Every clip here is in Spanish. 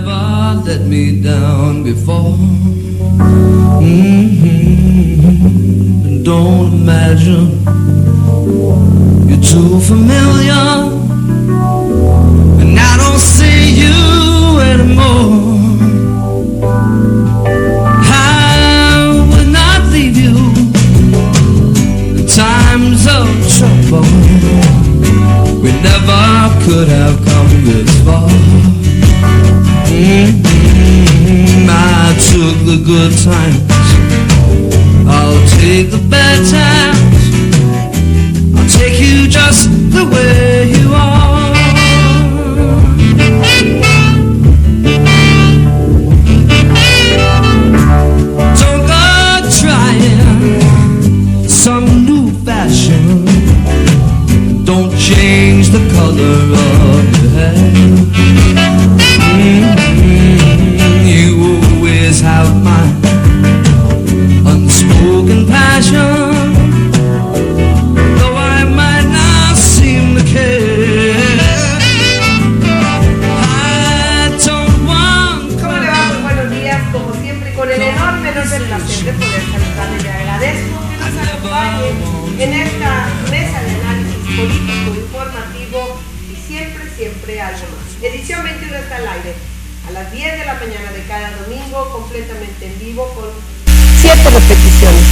never let me down before. Don't imagine you're too familiar, and I don't see you anymore. I will not leave you in times of trouble. We never could have come this far. I took the good times, I'll take the bad times. I'll take you just the way you are. Don't go trying some new fashion. Don't change the color of your hair. You always have my unspoken passion, though I might not seem to care. I don't want. ¿Cómo le va? Buenos días, como siempre, con el enorme placer de poder saludarle. Le agradezco que nos acompañe en esta mesa de análisis político, informativo y siempre algo más. Edición 21 está al aire a las 10 de la mañana de cada domingo, completamente en vivo con 7 repeticiones.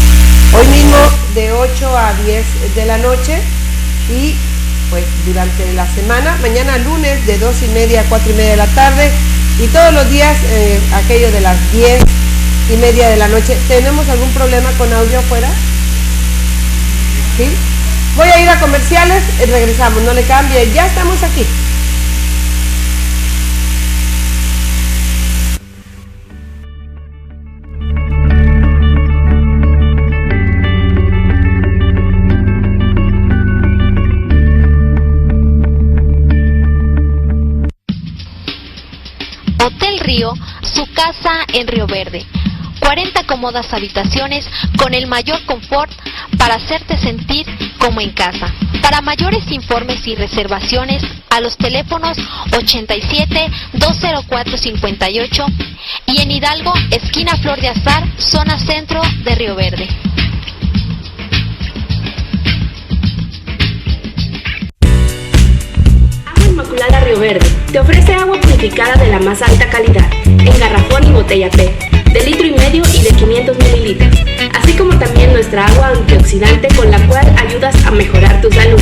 Hoy mismo de 8 a 10 de la noche y pues durante la semana, mañana lunes de 2:30 a 4:30 de la tarde y todos los días aquello de las 10:30 de la noche. ¿Tenemos algún problema con audio afuera? ¿Sí? Voy a ir a comerciales, regresamos, no le cambie, ya estamos aquí. Hotel Río, su casa en Río Verde. 40 cómodas habitaciones con el mayor confort para hacerte sentir como en casa. Para mayores informes y reservaciones a los teléfonos 87-204-58 y en Hidalgo, esquina Flor de Azar, zona centro de Río Verde. Agua Inmaculada Río Verde te ofrece agua purificada de la más alta calidad, en garrafón y botella PET, de 1,5 litros y de 500 mililitros, así como también nuestra agua antioxidante con la cual ayudas a mejorar tu salud,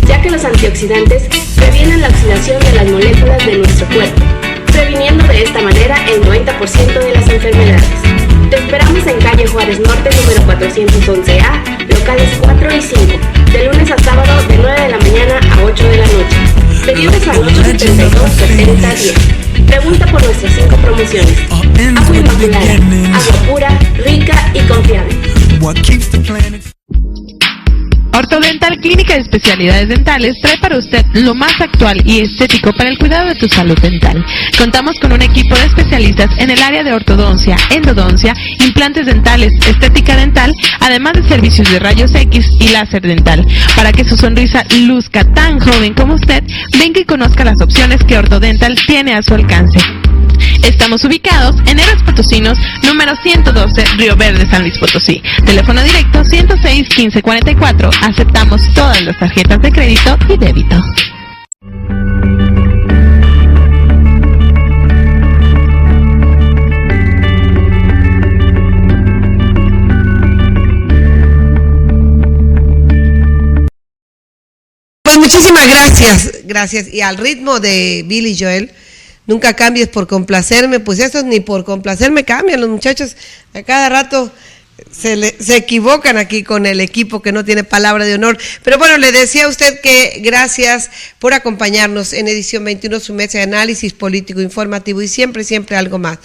ya que los antioxidantes previenen la oxidación de las moléculas de nuestro cuerpo, previniendo de esta manera el 90% de las enfermedades. Te esperamos en calle Juárez Norte, número 411A, locales 4 y 5, de lunes a sábado de 9 de la mañana a 8 de la noche. Pedidos al 872-7010. Pregunta por nuestras 5 promociones. Agua Inmaculada, agua pura, rica y confiable. Ortodental Clínica de Especialidades Dentales trae para usted lo más actual y estético para el cuidado de tu salud dental. Contamos con un equipo de especialistas en el área de ortodoncia, endodoncia, implantes dentales, estética dental, además de servicios de rayos X y láser dental. Para que su sonrisa luzca tan joven como usted, venga y conozca las opciones que Ortodental tiene a su alcance. Estamos ubicados en Héroes Potosinos, número 112, Río Verde, San Luis Potosí. Teléfono directo 106-1544. Aceptamos todas las tarjetas de crédito y débito. Pues muchísimas gracias. Y al ritmo de Billy Joel, nunca cambies por complacerme, pues eso ni por complacerme cambian los muchachos. A cada rato se equivocan aquí con el equipo que no tiene palabra de honor. Pero bueno, le decía a usted que gracias por acompañarnos en edición 21, su mesa de análisis político, informativo y siempre algo más.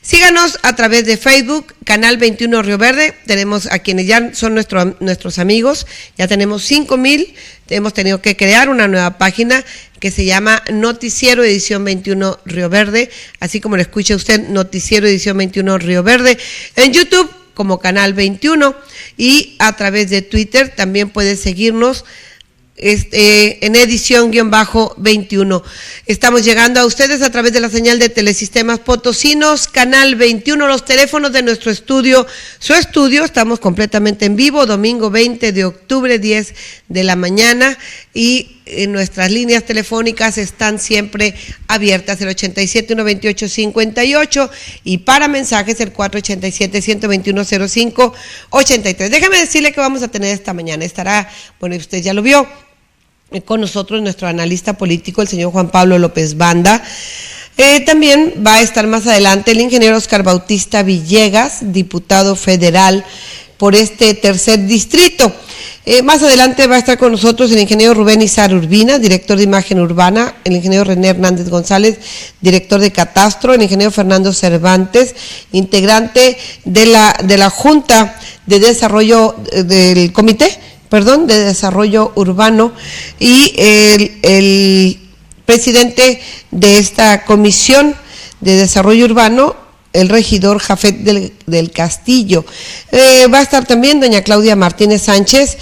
Síganos a través de Facebook, Canal 21 Río Verde. Tenemos a quienes ya son nuestros amigos, ya tenemos 5,000. Hemos tenido que crear una nueva página que se llama Noticiero Edición 21 Río Verde, así como lo escucha usted, Noticiero Edición 21 Río Verde. En YouTube como Canal 21 y a través de Twitter también puede seguirnos en edición _21. Estamos llegando a ustedes a través de la señal de Telesistemas Potosinos, canal 21, los teléfonos de nuestro estudio, su estudio, estamos completamente en vivo, domingo 20 de octubre, 10 de la mañana, y nuestras líneas telefónicas están siempre abiertas, el 87-128-58, y para mensajes el 487-121-05-83. Déjame decirle que vamos a tener esta mañana, estará, bueno, usted ya lo vio, con nosotros nuestro analista político, el señor Juan Pablo López Banda. También va a estar más adelante el ingeniero Oscar Bautista Villegas, diputado federal por este tercer distrito. Más adelante va a estar con nosotros el ingeniero Rubén Izar Urbina, director de imagen urbana, el ingeniero René Hernández González, director de catastro, el ingeniero Fernando Cervantes, integrante de la Junta de Desarrollo del Comité de Desarrollo Urbano, y el presidente de esta Comisión de Desarrollo Urbano, el regidor Jafet del Castillo. Va a estar también doña Claudia Martínez Sánchez,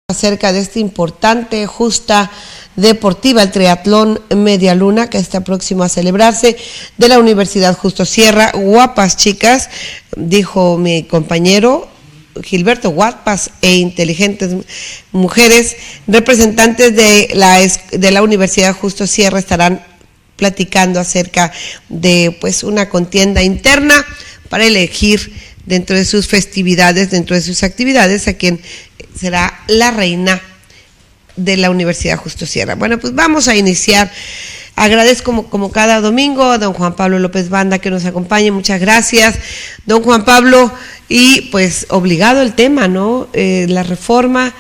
acerca de esta importante justa deportiva, el triatlón Media Luna, que está próximo a celebrarse, de la Universidad Justo Sierra. Guapas chicas, dijo mi compañero Gilberto, guapas e inteligentes mujeres, representantes de la Universidad Justo Sierra, estarán platicando acerca de pues una contienda interna para elegir dentro de sus festividades, dentro de sus actividades, a quien será la reina de la Universidad Justo Sierra. Bueno, pues vamos a iniciar. Agradezco como cada domingo a don Juan Pablo López Banda que nos acompañe, muchas gracias, don Juan Pablo, y pues obligado el tema, ¿no? La reforma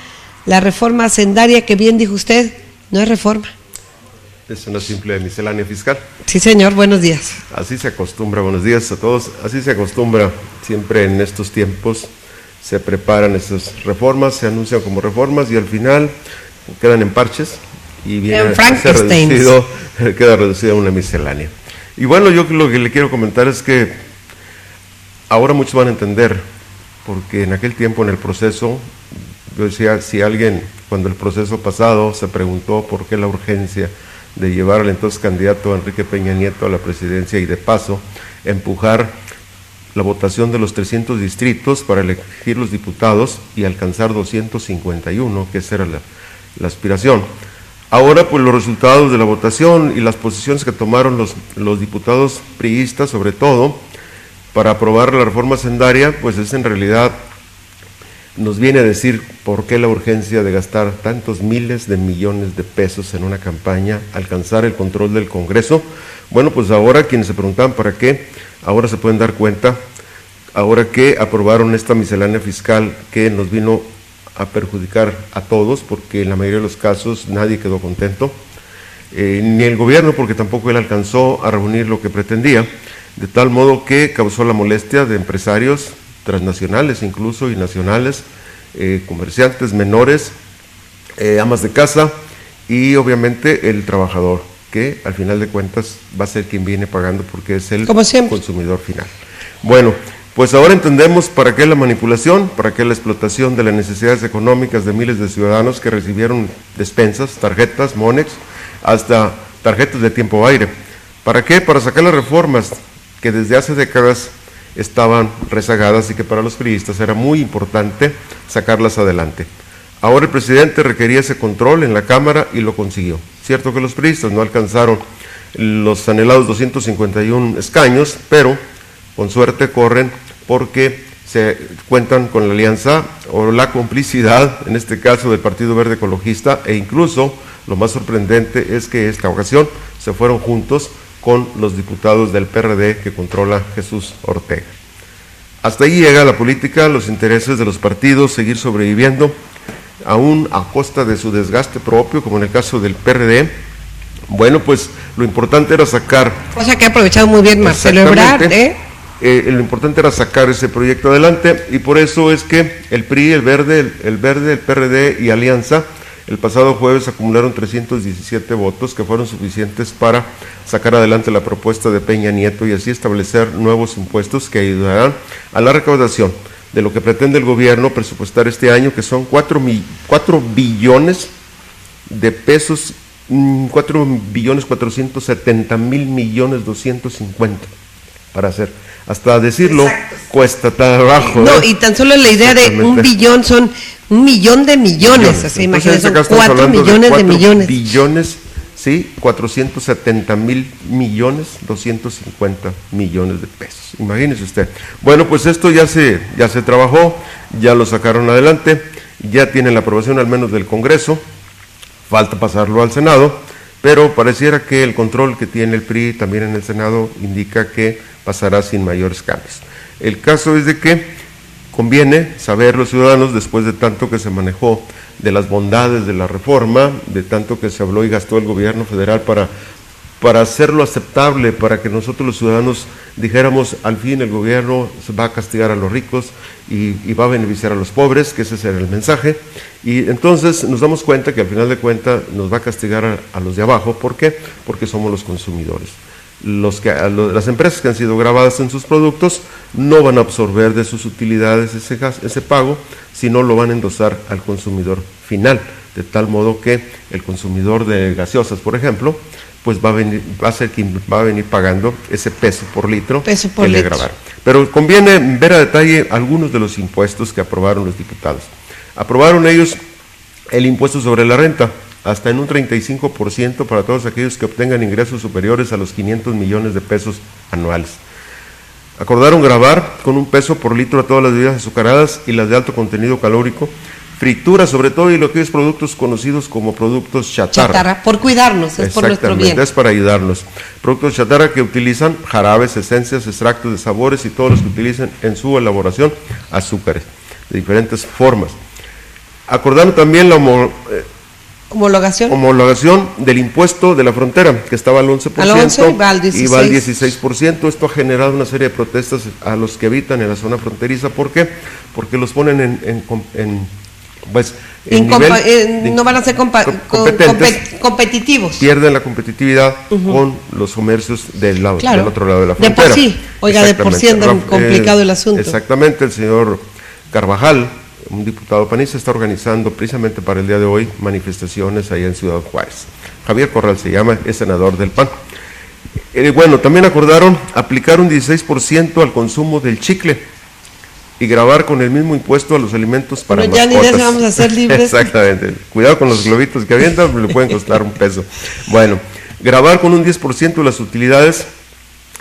hacendaria, que bien dijo usted, no es reforma. Es una simple miscelánea fiscal. Sí, señor, buenos días. Así se acostumbra, buenos días a todos, así se acostumbra siempre en estos tiempos, se preparan estas reformas, se anuncian como reformas y al final quedan en parches. Y viene queda reducido a una miscelánea. Y bueno, yo lo que le quiero comentar es que ahora muchos van a entender, porque en aquel tiempo en el proceso, yo decía, si alguien cuando el proceso pasado se preguntó por qué la urgencia de llevar al entonces candidato Enrique Peña Nieto a la presidencia y de paso empujar la votación de los 300 distritos para elegir los diputados y alcanzar 251, que esa era la aspiración. Ahora, pues los resultados de la votación y las posiciones que tomaron los diputados priistas, sobre todo, para aprobar la reforma hacendaria, pues es en realidad, nos viene a decir por qué la urgencia de gastar tantos miles de millones de pesos en una campaña, alcanzar el control del Congreso. Bueno, pues ahora quienes se preguntaban para qué, ahora se pueden dar cuenta, ahora que aprobaron esta miscelánea fiscal que nos vino a perjudicar a todos, porque en la mayoría de los casos nadie quedó contento, ni el gobierno, porque tampoco él alcanzó a reunir lo que pretendía, de tal modo que causó la molestia de empresarios transnacionales incluso y nacionales, comerciantes menores, amas de casa y obviamente el trabajador, que al final de cuentas va a ser quien viene pagando porque es el consumidor final. Bueno, pues ahora entendemos para qué la manipulación, para qué la explotación de las necesidades económicas de miles de ciudadanos que recibieron despensas, tarjetas, Monex, hasta tarjetas de tiempo aire. ¿Para qué? Para sacar las reformas que desde hace décadas estaban rezagadas y que para los priistas era muy importante sacarlas adelante. Ahora el presidente requería ese control en la Cámara y lo consiguió. Cierto que los priistas no alcanzaron los anhelados 251 escaños, pero con suerte corren porque se cuentan con la alianza o la complicidad, en este caso del Partido Verde Ecologista, e incluso lo más sorprendente es que esta ocasión se fueron juntos con los diputados del PRD que controla Jesús Ortega. Hasta ahí llega la política, los intereses de los partidos, seguir sobreviviendo, aún a costa de su desgaste propio, como en el caso del PRD. Bueno, pues lo importante era sacar... O sea que ha aprovechado muy bien Marcelo Ebrard, lo importante era sacar ese proyecto adelante y por eso es que el PRI, el Verde, el PRD y Alianza el pasado jueves acumularon 317 votos que fueron suficientes para sacar adelante la propuesta de Peña Nieto y así establecer nuevos impuestos que ayudarán a la recaudación de lo que pretende el gobierno presupuestar este año, que son 4 billones de pesos, 4.470.000.250.000 para hacer. Hasta decirlo, exacto, cuesta trabajo. No, y tan solo la idea de un billón son 1.000.000 de millones. Así, imagínense, son 4 millones de millones. Billones, sí, 470.000.250.000 de pesos. Imagínese usted. Bueno, pues esto ya se trabajó, ya lo sacaron adelante, ya tiene la aprobación al menos del Congreso, falta pasarlo al Senado, pero pareciera que el control que tiene el PRI también en el Senado indica que pasará sin mayores cambios. El caso es de que conviene saber los ciudadanos, después de tanto que se manejó de las bondades de la reforma, de tanto que se habló y gastó el gobierno federal para hacerlo aceptable, para que nosotros los ciudadanos dijéramos, al fin el gobierno va a castigar a los ricos y va a beneficiar a los pobres, que ese era el mensaje, y entonces nos damos cuenta que al final de cuentas nos va a castigar a los de abajo. ¿Por qué? Porque somos los consumidores. Las empresas que han sido grabadas en sus productos no van a absorber de sus utilidades ese pago, sino lo van a endosar al consumidor final, de tal modo que el consumidor de gaseosas, por ejemplo, pues va a ser quien va a venir pagando ese peso por litro que le grabaron. Pero conviene ver a detalle algunos de los impuestos que aprobaron los diputados. Aprobaron ellos el impuesto sobre la renta, hasta en un 35% para todos aquellos que obtengan ingresos superiores a los 500 millones de pesos anuales. Acordaron gravar con un peso por litro a todas las bebidas azucaradas y las de alto contenido calórico, fritura sobre todo, y lo que es productos conocidos como productos chatarra. Chatarra, por cuidarnos, es por nuestro bien. Es para ayudarnos. Productos chatarra que utilizan jarabes, esencias, extractos de sabores y todos los que utilicen en su elaboración azúcares, de diferentes formas. Acordaron también la homologación del impuesto de la frontera, que estaba al 11%, y va al 16%. Esto ha generado una serie de protestas a los que habitan en la zona fronteriza. ¿Por qué? Porque los ponen no van a ser competitivos. Pierden la competitividad con los comercios del otro lado de la frontera. De por sí, de por sí anda complicado el asunto. Exactamente, el señor Carvajal, un diputado panista, está organizando precisamente para el día de hoy manifestaciones allá en Ciudad Juárez. Javier Corral se llama, es senador del PAN. Bueno, también acordaron aplicar un 16% al consumo del chicle y gravar con el mismo impuesto a los alimentos para mascotas. Ya ni de eso vamos a ser libres. Exactamente. Cuidado con los globitos que avientan, le pueden costar un peso. Bueno, gravar con un 10% las utilidades,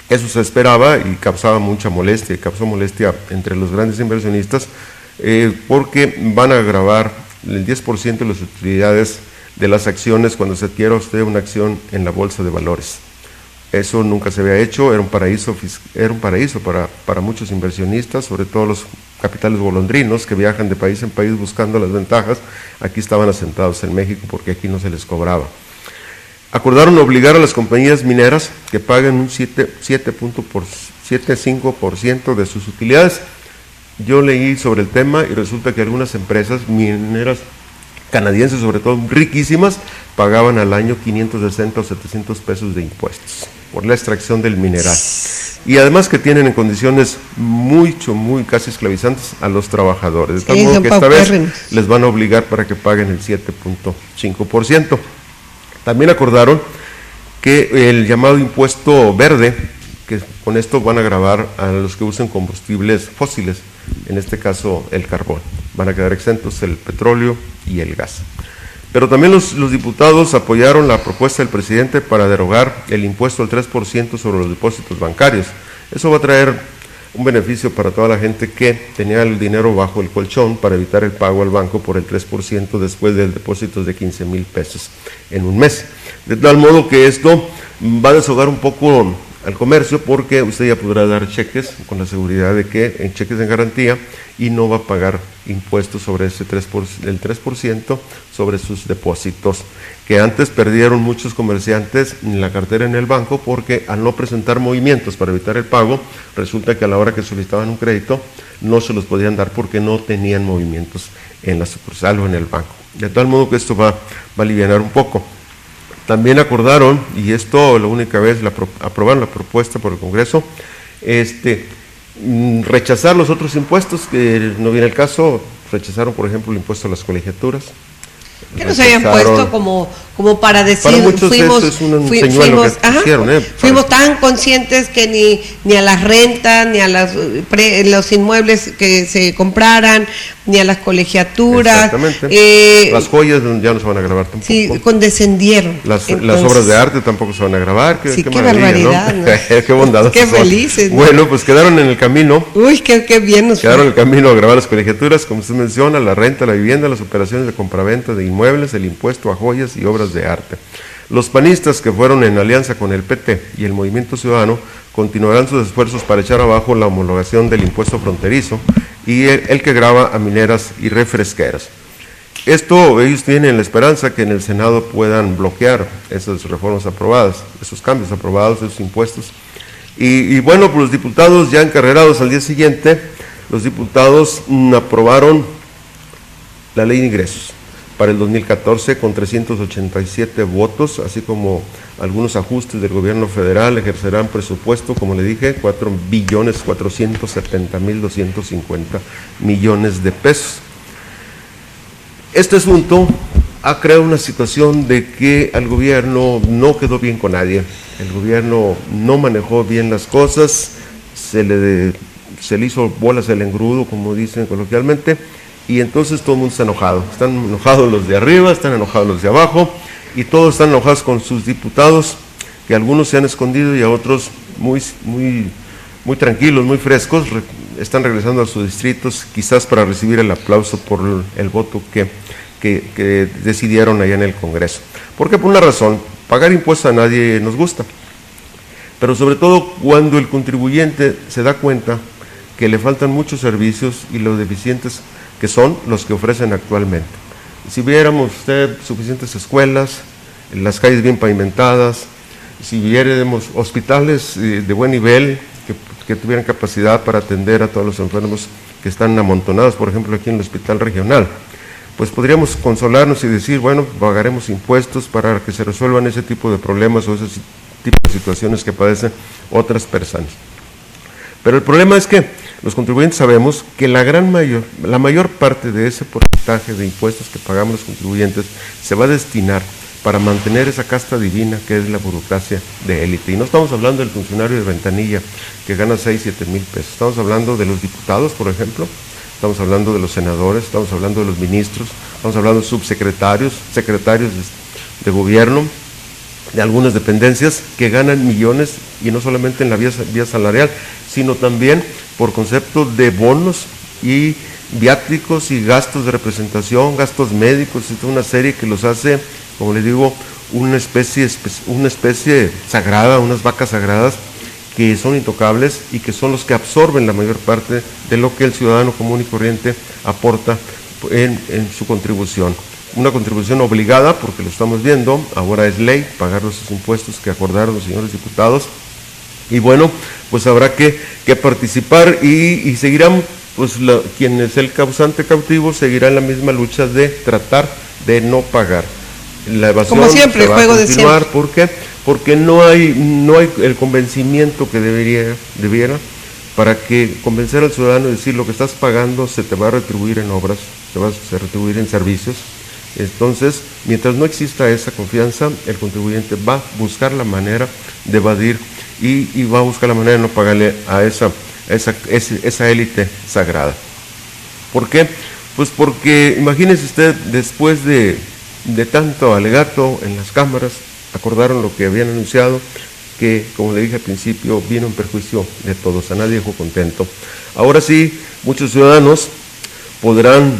eso se esperaba y causó molestia entre los grandes inversionistas, porque van a gravar el 10% de las utilidades de las acciones cuando se adquiera usted una acción en la bolsa de valores. Eso nunca se había hecho, era un paraíso para muchos inversionistas, sobre todo los capitales golondrinos que viajan de país en país buscando las ventajas. Aquí estaban asentados en México porque aquí no se les cobraba. Acordaron obligar a las compañías mineras que paguen un 7.75% de sus utilidades. Yo leí sobre el tema y resulta que algunas empresas mineras canadienses, sobre todo riquísimas, pagaban al año 560 o 700 pesos de impuestos por la extracción del mineral. Y además que tienen en condiciones muy casi esclavizantes a los trabajadores. De tal modo que esta vez les van a obligar para que paguen el 7.5%. También acordaron que el llamado impuesto verde, que con esto van a gravar a los que usen combustibles fósiles, en este caso el carbón. Van a quedar exentos el petróleo y el gas. Pero también los diputados apoyaron la propuesta del presidente para derogar el impuesto al 3% sobre los depósitos bancarios. Eso va a traer un beneficio para toda la gente que tenía el dinero bajo el colchón para evitar el pago al banco por el 3% después del depósito de 15,000 pesos en un mes. De tal modo que esto va a desahogar un poco al comercio, porque usted ya podrá dar cheques con la seguridad de que en cheques en garantía, y no va a pagar impuestos sobre ese 3% sobre sus depósitos, que antes perdieron muchos comerciantes en la cartera en el banco, porque al no presentar movimientos para evitar el pago, resulta que a la hora que solicitaban un crédito no se los podían dar porque no tenían movimientos en la sucursal o en el banco. De tal modo que esto va a aliviar un poco. También acordaron, y esto la única vez aprobaron la propuesta por el Congreso, rechazar los otros impuestos, que no viene el caso. Rechazaron, por ejemplo, el impuesto a las colegiaturas. Que nos habían puesto como para decir, para muchos fuimos, es un señuelo que pusieron, fuimos tan conscientes que ni a las rentas, ni a los inmuebles que se compraran, ni a las colegiaturas. Exactamente. Las joyas ya no se van a grabar tampoco. Sí, condescendieron. Las obras de arte tampoco se van a grabar. Qué barbaridad, ¿no? Qué bondadosos. Qué felices, ¿no? Bueno, pues quedaron en el camino. Uy, qué bien nos quedaron en el camino a grabar las colegiaturas, como usted menciona, la renta, la vivienda, las operaciones de compraventa de inmuebles, el impuesto a joyas y obras de arte. Los panistas, que fueron en alianza con el PT y el Movimiento Ciudadano, continuarán sus esfuerzos para echar abajo la homologación del impuesto fronterizo y el que grava a mineras y refresqueras. Ellos tienen la esperanza que en el Senado puedan bloquear esas reformas aprobadas, esos cambios aprobados, esos impuestos. Y bueno, pues los diputados ya encarrerados al día siguiente, los diputados aprobaron la ley de ingresos para el 2014 con 387 votos, así como algunos ajustes del gobierno federal. Ejercerán presupuesto, como le dije, 4.470.250 millones de pesos. Este asunto ha creado una situación de que al gobierno no quedó bien con nadie. El gobierno no manejó bien las cosas, se le hizo bolas el engrudo, como dicen coloquialmente, y entonces todo el mundo está enojado. Están enojados los de arriba, están enojados los de abajo, y todos están enojados con sus diputados, que algunos se han escondido y a otros muy tranquilos, muy frescos, están regresando a sus distritos, quizás para recibir el aplauso por el voto que decidieron allá en el Congreso. Porque por una razón, pagar impuestos a nadie nos gusta, pero sobre todo cuando el contribuyente se da cuenta que le faltan muchos servicios y los deficientes que son los que ofrecen actualmente. Si viéramos suficientes escuelas, las calles bien pavimentadas, si viéramos hospitales de buen nivel, que tuvieran capacidad para atender a todos los enfermos que están amontonados, por ejemplo aquí en el hospital regional, pues podríamos consolarnos y decir, bueno, pagaremos impuestos para que se resuelvan ese tipo de problemas o ese tipo de situaciones que padecen otras personas. Pero el problema es que los contribuyentes sabemos que la mayor parte de ese porcentaje de impuestos que pagamos los contribuyentes se va a destinar para mantener esa casta divina que es la burocracia de élite. Y no estamos hablando del funcionario de ventanilla que gana 6, 7 mil pesos. Estamos hablando de los diputados, por ejemplo, estamos hablando de los senadores, estamos hablando de los ministros, estamos hablando de subsecretarios, secretarios de gobierno, de algunas dependencias que ganan millones, y no solamente en la vía salarial, sino también por concepto de bonos y viáticos y gastos de representación, gastos médicos, y toda una serie que los hace, como les digo, una especie sagrada, unas vacas sagradas que son intocables y que son los que absorben la mayor parte de lo que el ciudadano común y corriente aporta en su contribución. Una contribución obligada, porque lo estamos viendo, ahora es ley, pagar esos impuestos que acordaron los señores diputados, y bueno, pues habrá que participar y seguirán, pues quien es el causante cautivo seguirá en la misma lucha de tratar de no pagar. La evasión como siempre, se va juego a continuar. de siempre. ¿Por qué? Porque no hay el convencimiento que debiera para que convencer al ciudadano y decir lo que estás pagando se te va a retribuir en obras, se va a retribuir en servicios. Entonces, mientras no exista esa confianza, el contribuyente va a buscar la manera de evadir y va a buscar la manera de no pagarle a esa élite sagrada. ¿Por qué? Pues porque, imagínese usted, después de tanto alegato en las cámaras, acordaron lo que habían anunciado, que, como le dije al principio, vino en perjuicio de todos, a nadie dejó contento. Ahora sí, muchos ciudadanos podrán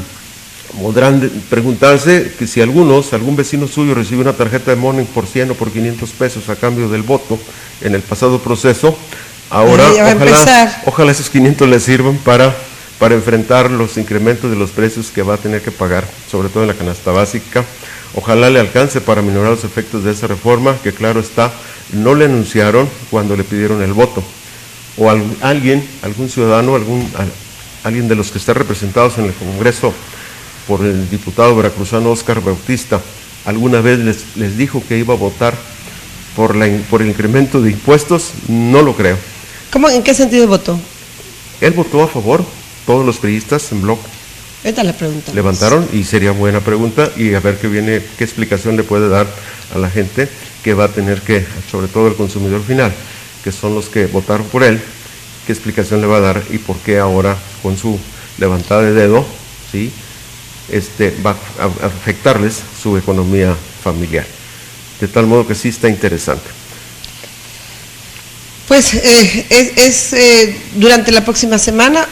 preguntarse que si algún vecino suyo recibe una tarjeta de Morning por 100 o por 500 pesos a cambio del voto en el pasado proceso, ahora ojalá esos 500 le sirvan para enfrentar los incrementos de los precios que va a tener que pagar, sobre todo en la canasta básica. Ojalá le alcance para minorar los efectos de esa reforma, que claro está, no le anunciaron cuando le pidieron el voto. O algún ciudadano, alguien de los que está representados en el Congreso por el diputado veracruzano Óscar Bautista, alguna vez les dijo que iba a votar por el incremento de impuestos. No lo creo. ¿Cómo? ¿En qué sentido votó? Él votó a favor, todos los priistas en bloque Esta es la pregunta. levantaron, y sería buena pregunta, y a ver qué explicación le puede dar a la gente que va a tener que, sobre todo el consumidor final, que son los que votaron por él, qué explicación le va a dar y por qué ahora con su levantada de dedo, ¿sí? Va a afectarles su economía familiar. De tal modo que sí está interesante. Pues durante la próxima semana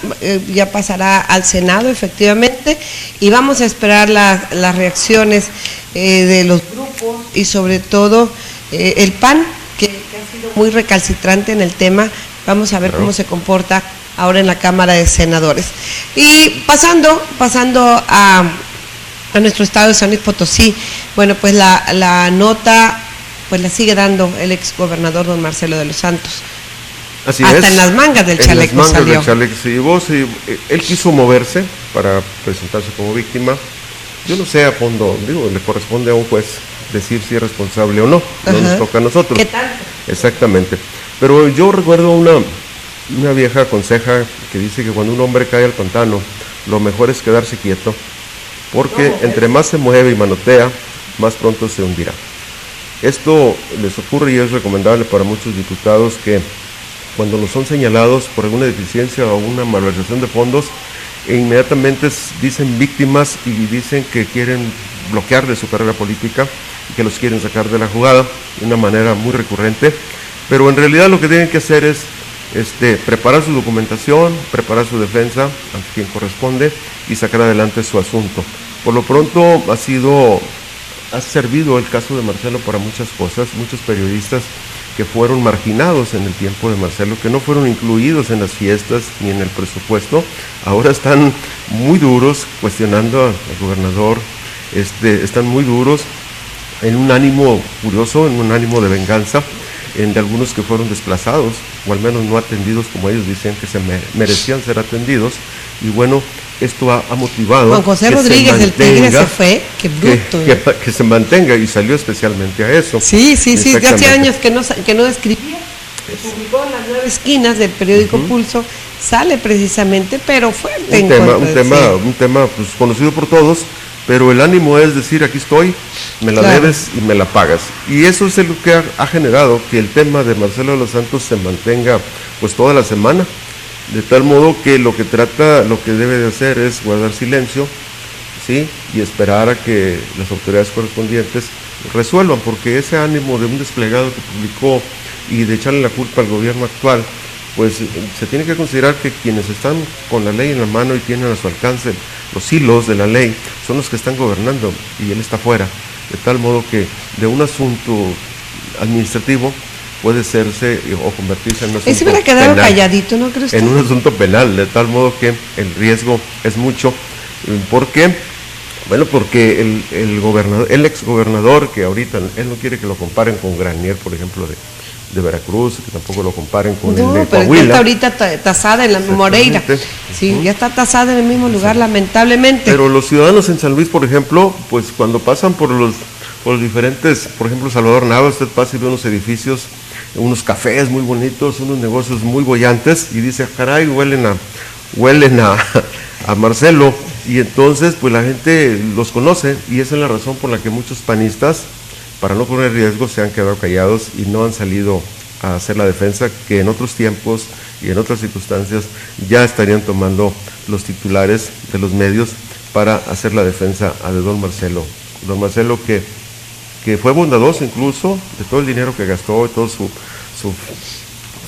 ya pasará al Senado, efectivamente, y vamos a esperar las reacciones de los grupos y sobre todo el PAN, que ha sido muy recalcitrante en el tema. Vamos a ver cómo se comporta ahora en la Cámara de Senadores. Y pasando a nuestro estado de San Luis Potosí, bueno, pues la nota pues la sigue dando el exgobernador don Marcelo de los Santos. Así Hasta es. en las mangas del chaleco en las mangas salió. del chaleco se llevó, él quiso moverse para presentarse como víctima. Yo no sé a fondo, le corresponde a un juez decir si es responsable o no, no nos toca a nosotros. ¿Qué tal? Exactamente. Pero yo recuerdo una vieja conseja que dice que cuando un hombre cae al pantano, lo mejor es quedarse quieto, porque entre más se mueve y manotea, más pronto se hundirá. Esto les ocurre y es recomendable para muchos diputados que cuando los son señalados por alguna deficiencia o una malversación de fondos, inmediatamente dicen víctimas y dicen que quieren bloquearle su carrera política y que los quieren sacar de la jugada de una manera muy recurrente, pero en realidad lo que tienen que hacer es preparar su documentación, preparar su defensa ante quien corresponde y sacar adelante su asunto. Por lo pronto ha servido el caso de Marcelo para muchas cosas. Muchos periodistas que fueron marginados en el tiempo de Marcelo, que no fueron incluidos en las fiestas ni en el presupuesto, ahora están muy duros cuestionando al gobernador, están muy duros en un ánimo furioso, en un ánimo de venganza, de algunos que fueron desplazados, o al menos no atendidos como ellos dicen que se merecían ser atendidos, y bueno, esto ha motivado Juan José Rodríguez del Tigre se fue, qué bruto. Que se mantenga, y salió especialmente a eso. Sí, de hace años que no escribía, publicó en las 9 esquinas del periódico Pulso, sale precisamente, pero fuerte. Un tema pues, conocido por todos, pero el ánimo es decir, aquí estoy, me la debes y me la pagas. Y eso es lo que ha generado que el tema de Marcelo de los Santos se mantenga pues toda la semana, de tal modo que lo que debe de hacer es guardar silencio, ¿sí? Y esperar a que las autoridades correspondientes resuelvan, porque ese ánimo de un desplegado que publicó y de echarle la culpa al gobierno actual, pues se tiene que considerar que quienes están con la ley en la mano y tienen a su alcance los hilos de la ley son los que están gobernando y él está fuera, de tal modo que de un asunto administrativo puede serse o convertirse en un asunto se hubiera quedado penal, calladito, ¿no crees? en un asunto penal, de tal modo que el riesgo es mucho. ¿Por qué? Bueno, porque el exgobernador, que ahorita él no quiere que lo comparen con Granier, por ejemplo, de Veracruz, que tampoco lo comparen con el de pero Coahuila. está ahorita tasada en la Moreira. Sí, ya está tasada en el mismo lugar, lamentablemente. Pero los ciudadanos en San Luis, por ejemplo, pues cuando pasan por los diferentes, por ejemplo, Salvador Nava, usted pasa y ve unos edificios, unos cafés muy bonitos, unos negocios muy bollantes, y dice, caray, huelen a Marcelo, y entonces pues la gente los conoce, y esa es la razón por la que muchos panistas, para no correr riesgos, se han quedado callados y no han salido a hacer la defensa que en otros tiempos y en otras circunstancias ya estarían tomando los titulares de los medios para hacer la defensa a de don Marcelo. Don Marcelo que fue bondadoso incluso de todo el dinero que gastó y toda su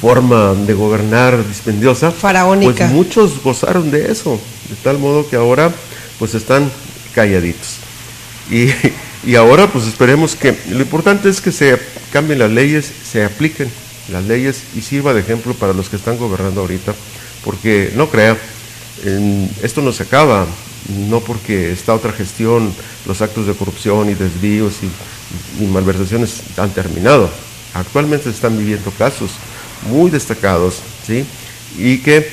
forma de gobernar dispendiosa, faraónica. Pues muchos gozaron de eso, de tal modo que ahora pues están calladitos. Y ahora pues esperemos que, lo importante es que se cambien las leyes, se apliquen las leyes y sirva de ejemplo para los que están gobernando ahorita, porque no crea, esto no se acaba, no porque esta otra gestión, los actos de corrupción y desvíos y malversaciones han terminado. Actualmente se están viviendo casos muy destacados, ¿sí? Y que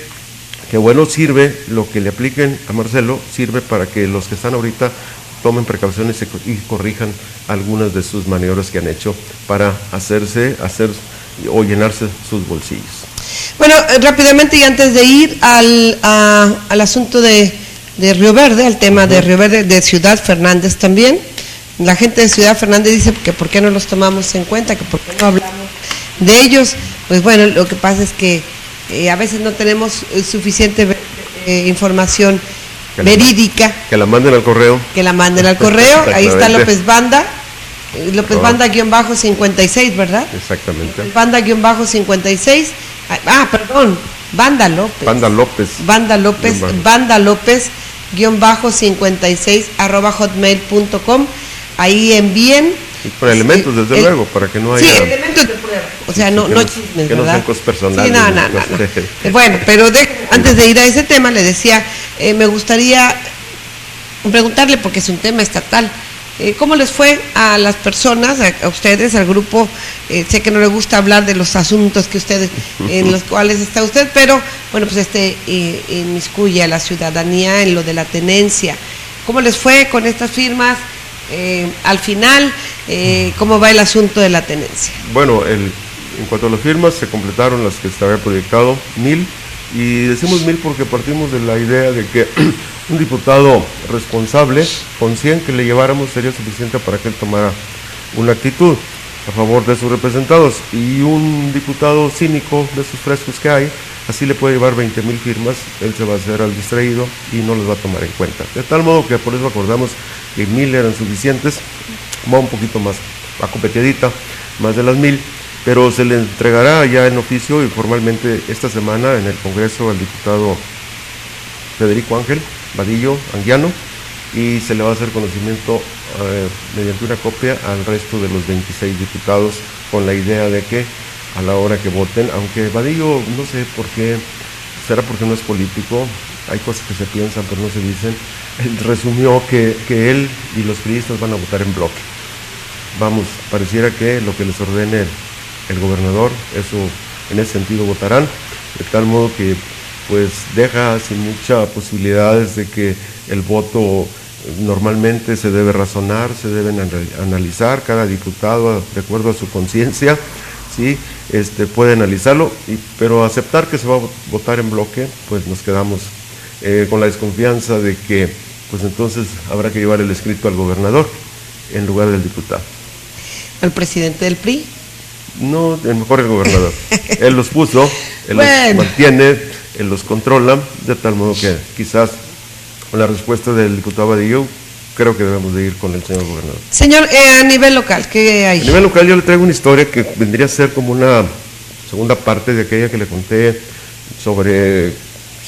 bueno, sirve, lo que le apliquen a Marcelo, sirve para que los que están ahorita tomen precauciones y corrijan algunas de sus maniobras que han hecho para hacer o llenarse sus bolsillos. Bueno, rápidamente y antes de ir al asunto de Río Verde, al tema de Río Verde, de Ciudad Fernández también, la gente de Ciudad Fernández dice que por qué no los tomamos en cuenta, que por qué no hablamos de ellos. Pues bueno, lo que pasa es que a veces no tenemos suficiente información verídica. Que la manden al correo. Que la manden al correo, ahí está López Banda. López Banda-56, ¿verdad? Exactamente. Banda-56. Perdón, Banda López. Banda López-56 @hotmail.com. Ahí envíen. Y con elementos, desde luego, para que no haya... Sí, elementos de prueba. O sea, no chismes, que ¿verdad? no sean cosas personales. Sí, no. Bueno, pero antes de ir a ese tema, le decía, me gustaría preguntarle, porque es un tema estatal, ¿cómo les fue a las personas, a ustedes, al grupo? Sé que no le gusta hablar de los asuntos que ustedes, en los cuales está usted, pero bueno, pues inmiscuye a la ciudadanía en lo de la tenencia. ¿Cómo les fue con estas firmas? Al final, ¿cómo va el asunto de la tenencia? Bueno, en cuanto a las firmas, se completaron las que se había proyectado, 1000, y decimos 1000 porque partimos de la idea de que un diputado responsable, con 100 que le lleváramos sería suficiente para que él tomara una actitud a favor de sus representados, y un diputado cínico de esos frescos que hay, así le puede llevar 20,000 firmas, él se va a hacer al distraído y no los va a tomar en cuenta. De tal modo que por eso acordamos que 1000 eran suficientes, va un poquito más, va competidita, más de las 1000, pero se le entregará ya en oficio y formalmente esta semana en el Congreso al diputado Federico Ángel Vadillo Anguiano, y se le va a hacer conocimiento mediante una copia al resto de los 26 diputados, con la idea de que a la hora que voten, aunque Vadillo, no sé por qué, será porque no es político, hay cosas que se piensan pero no se dicen, él resumió que él y los priistas van a votar en bloque. Vamos, pareciera que lo que les ordene el gobernador, eso en ese sentido votarán, de tal modo que pues deja sin muchas posibilidades de que el voto normalmente se debe razonar, se deben analizar, cada diputado de acuerdo a su conciencia, ¿sí? Puede analizarlo, pero aceptar que se va a votar en bloque, pues nos quedamos con la desconfianza de que pues entonces habrá que llevar el escrito al gobernador en lugar del diputado. ¿Al presidente del PRI? No, mejor el gobernador. Él los puso, él los mantiene, él los controla, de tal modo que quizás con la respuesta del diputado Vadillo, creo que debemos de ir con el señor gobernador. Señor, a nivel local, ¿qué hay? A nivel local yo le traigo una historia que vendría a ser como una segunda parte de aquella que le conté sobre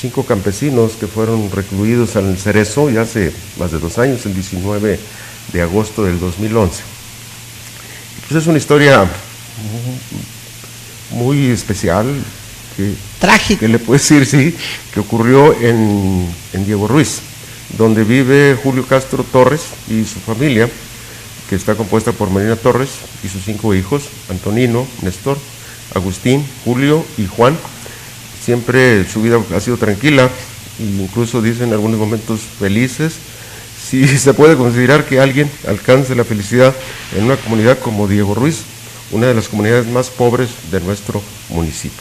5 campesinos que fueron recluidos al Cerezo ya hace más de 2 años, el 19 de agosto del 2011. Pues es una historia muy especial, trágica, que le puedo decir, sí, que ocurrió en Diego Ruiz, donde vive Julio Castro Torres y su familia, que está compuesta por Marina Torres y sus 5 hijos, Antonino, Néstor, Agustín, Julio y Juan. Siempre su vida ha sido tranquila, e incluso dicen en algunos momentos felices. Si se puede considerar que alguien alcance la felicidad en una comunidad como Diego Ruiz, una de las comunidades más pobres de nuestro municipio.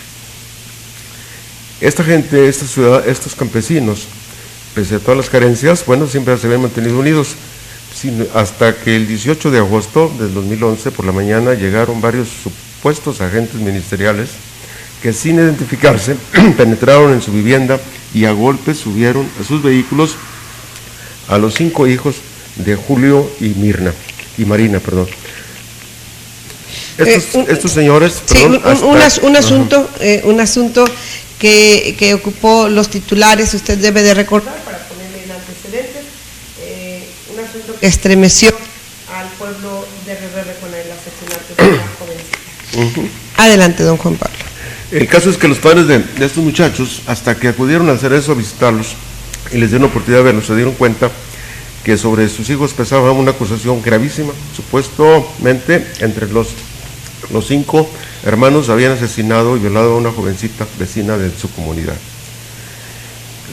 Esta gente, esta ciudad, estos campesinos, pese a todas las carencias, bueno, siempre se habían mantenido unidos, hasta que el 18 de agosto del 2011, por la mañana, llegaron varios supuestos agentes ministeriales que, sin identificarse, penetraron en su vivienda y a golpes subieron a sus vehículos a los 5 hijos de Julio y Marina. Estos señores... un asunto que ocupó los titulares, usted debe de recordar, para ponerle en antecedentes, un asunto que estremeció al pueblo de Río Verde con el asesinato de una jovencita. Adelante, don Juan Pablo. El caso es que los padres de estos muchachos, hasta que acudieron al Cerezo a visitarlos y les dieron oportunidad de verlos, se dieron cuenta que sobre sus hijos pesaba una acusación gravísima. Supuestamente entre los 5 hermanos habían asesinado y violado a una jovencita vecina de su comunidad.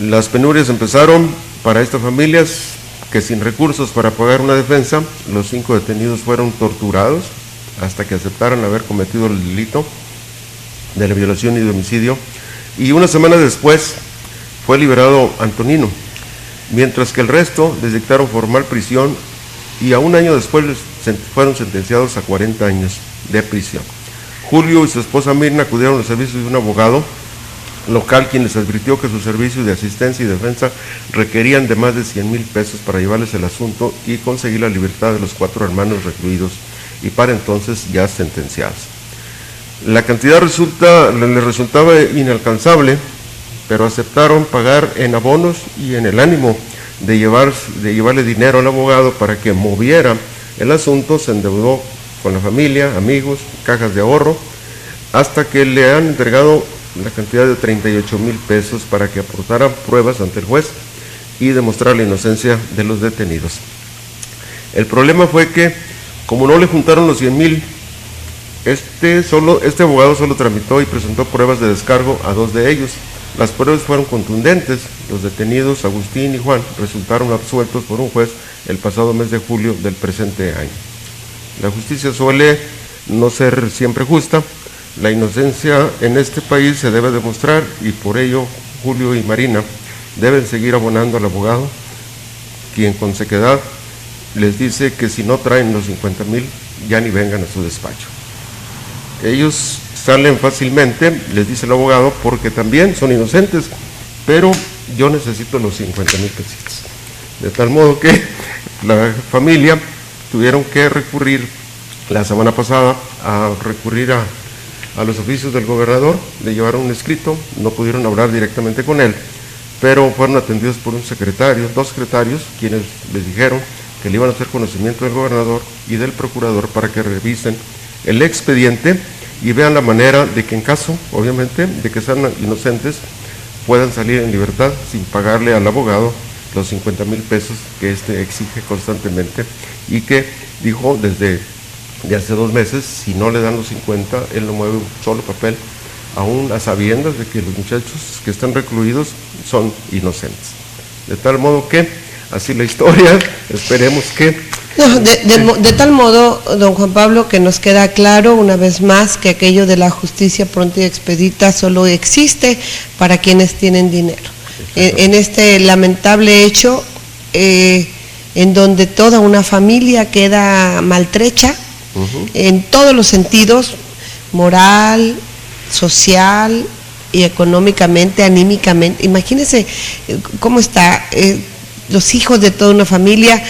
Las penurias empezaron para estas familias que, sin recursos para pagar una defensa, los 5 detenidos fueron torturados hasta que aceptaran haber cometido el delito de la violación y de homicidio, y una semana después fue liberado Antonino, mientras que el resto les dictaron formal prisión y a un año después fueron sentenciados a 40 años de prisión. Julio y su esposa Mirna acudieron a los servicios de un abogado local, quien les advirtió que sus servicios de asistencia y defensa requerían de más de 100,000 pesos para llevarles el asunto y conseguir la libertad de los 4 hermanos recluidos y para entonces ya sentenciados. La cantidad les resultaba inalcanzable, pero aceptaron pagar en abonos y en el ánimo de llevarle dinero al abogado para que moviera el asunto. Se endeudó con la familia, amigos, cajas de ahorro, hasta que le han entregado la cantidad de 38,000 pesos para que aportaran pruebas ante el juez y demostrar la inocencia de los detenidos. El problema fue que, como no le juntaron los 100,000, este abogado solo tramitó y presentó pruebas de descargo a 2 de ellos. Las pruebas fueron contundentes. Los detenidos Agustín y Juan resultaron absueltos por un juez el pasado mes de julio del presente año. La justicia suele no ser siempre justa. La inocencia en este país se debe demostrar y por ello Julio y Marina deben seguir abonando al abogado, quien con sequedad les dice que si no traen los 50,000 ya ni vengan a su despacho. Ellos salen fácilmente, les dice el abogado, porque también son inocentes, pero yo necesito los 50,000 pesitos. De tal modo que la familia tuvieron que recurrir la semana pasada a los oficios del gobernador, le llevaron un escrito, no pudieron hablar directamente con él, pero fueron atendidos por dos secretarios, quienes les dijeron que le iban a hacer conocimiento del gobernador y del procurador para que revisen el expediente y vean la manera de que en caso, obviamente, de que sean inocentes, puedan salir en libertad sin pagarle al abogado los 50,000 pesos que exige constantemente y que dijo desde hace 2 meses, si no le dan los 50, él no mueve un solo papel, aún a sabiendas de que los muchachos que están recluidos son inocentes. De tal modo que, así la historia, esperemos que... No, de tal modo, don Juan Pablo, que nos queda claro una vez más que aquello de la justicia pronta y expedita solo existe para quienes tienen dinero. En este lamentable hecho, en donde toda una familia queda maltrecha, en todos los sentidos, moral, social y económicamente, anímicamente. Imagínense cómo está los hijos de toda una familia.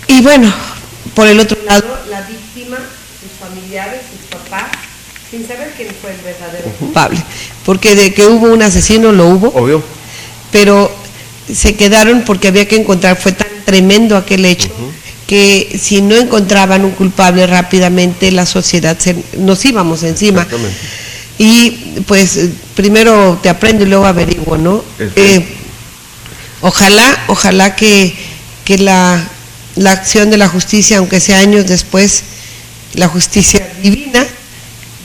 Y bueno, por el otro lado, la víctima, sus familiares, sus papás, sin saber quién fue el verdadero culpable. Porque de que hubo un asesino, lo hubo. Obvio. Pero se quedaron porque había que encontrar, fue tan tremendo aquel hecho, que si no encontraban un culpable rápidamente, la sociedad nos íbamos encima. Exactamente. Y pues primero te aprendo y luego averiguo, ¿no? Ojalá que la acción de la justicia, aunque sea años después, la justicia divina,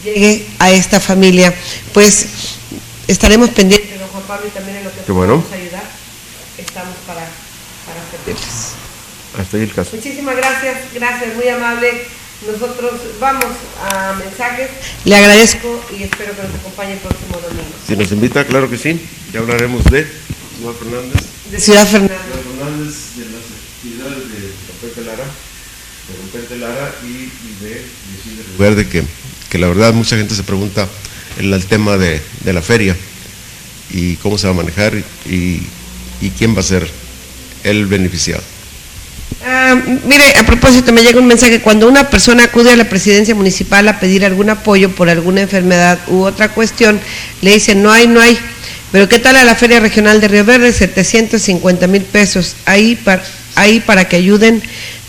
llegue a esta familia. Pues estaremos pendientes, don Juan Pablo, y también en lo que podamos ayudar, estamos para servirles. Hasta ahí el caso. Muchísimas gracias, muy amable. Nosotros vamos a mensajes. Le agradezco y espero que nos acompañe el próximo domingo. Si nos invita, claro que sí. Ya hablaremos de Ciudad Fernández. De Ciudad Fernández. De las actividades de Rompente Lara y de Río Verde, que la verdad mucha gente se pregunta el tema de la feria y cómo se va a manejar y quién va a ser el beneficiado. Mire, a propósito, me llega un mensaje: cuando una persona acude a la presidencia municipal a pedir algún apoyo por alguna enfermedad u otra cuestión, le dicen no hay, pero ¿qué tal a la Feria Regional de Río Verde? 750,000 pesos, ahí para que ayuden,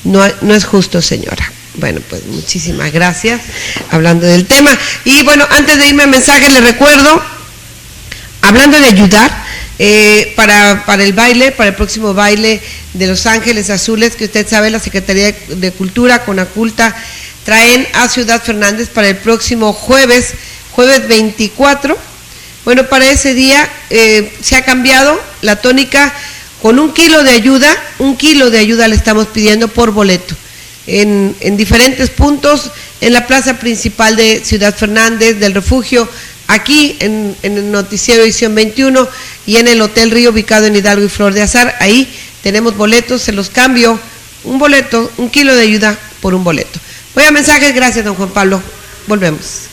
no es justo, señora. Bueno, pues muchísimas gracias, hablando del tema. Y bueno, antes de irme a mensaje, les recuerdo, hablando de ayudar, para el baile, para el próximo baile de Los Ángeles Azules, que usted sabe, la Secretaría de Cultura, Conaculta, traen a Ciudad Fernández para el próximo jueves 24. Bueno, para ese día se ha cambiado la tónica, con 1 kilo de ayuda le estamos pidiendo por boleto, en diferentes puntos, en la plaza principal de Ciudad Fernández, del Refugio, aquí en el noticiero Edición 21 y en el Hotel Río, ubicado en Hidalgo y Flor de Azar. Ahí tenemos boletos, se los cambio, un boleto, 1 kilo de ayuda por un boleto. Voy a mensajes, gracias don Juan Pablo, volvemos.